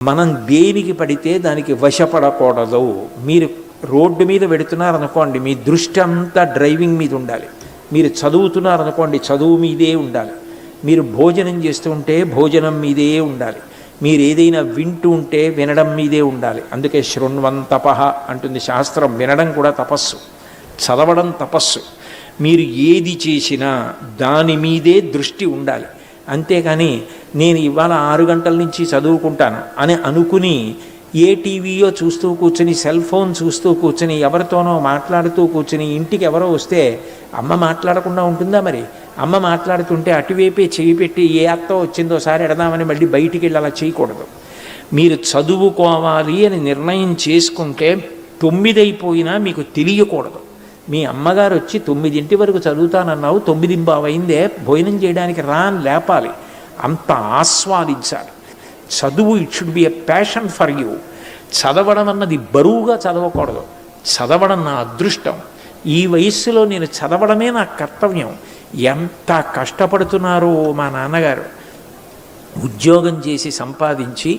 మనం దేనికి పడితే దానికి వశపడకూడదు. మీరు రోడ్డు మీద పెడుతున్నారనుకోండి, మీ దృష్టి అంతా డ్రైవింగ్ మీద ఉండాలి. మీరు చదువుతున్నారనుకోండి, చదువు మీదే ఉండాలి. మీరు భోజనం చేస్తుంటే భోజనం మీదే ఉండాలి. మీరు ఏదైనా వింటూ ఉంటే వినడం మీదే ఉండాలి. అందుకే శృణ్వం తపః అంటుంది శాస్త్రం. వినడం కూడా తపస్సు, చదవడం తపస్సు. మీరు ఏది చేసినా దాని మీదే దృష్టి ఉండాలి. అంతేకాని నేను ఇవాళ 6 గంటల నుంచి చదువుకుంటాను అని అనుకుని ఏ టీవీయో చూస్తూ కూర్చుని, సెల్ ఫోన్ చూస్తూ కూర్చుని, ఎవరితోనో మాట్లాడుతూ కూర్చుని, ఇంటికి ఎవరో వస్తే అమ్మ మాట్లాడకుండా ఉంటుందా? మరి అమ్మ మాట్లాడుతుంటే అటువైపే చేయి పెట్టి ఏ అత్త వచ్చిందో సారి ఎడదామని మళ్ళీ బయటికి వెళ్ళి అలా చేయకూడదు. మీరు చదువుకోవాలి అని నిర్ణయం చేసుకుంటే 9 అయిపోయినా మీకు తెలియకూడదు. మీ అమ్మగారు వచ్చి 9 వరకు చదువుతానన్నావు, 9:15 అయిందే, భోజనం చేయడానికి రా అని లేపాలి. అంత ఆస్వాదించాలి చదువు. It should be a passion for you. చదవడం అన్నది బరువుగా చదవకూడదు. చదవడం నా అదృష్టం. ఈ వయస్సులో నేను చదవడమే నా కర్తవ్యం. ఎంత కష్టపడుతున్నారో మా నాన్నగారు. ఉద్యోగం చేసి సంపాదించి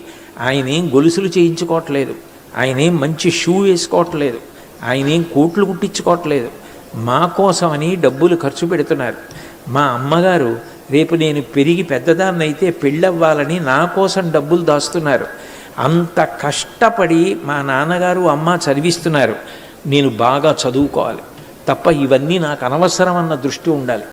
ఆయనేం గొలుసులు చేయించుకోవట్లేదు, ఆయనేం మంచి షూ వేసుకోవట్లేదు, ఆయనేం కోట్లు కుట్టించుకోవట్లేదు. మా కోసమని డబ్బులు ఖర్చు పెడుతున్నారు. మా అమ్మగారు రేపు నేను పెరిగి పెద్దదాన్నైతే పెళ్ళవ్వాలని నా కోసం డబ్బులు దాస్తున్నారు. అంత కష్టపడి మా నాన్నగారు అమ్మ చదివిస్తున్నారు. నేను బాగా చదువుకోవాలి తప్ప ఇవన్నీ నాకు అనవసరం అన్న దృష్టి ఉండాలి.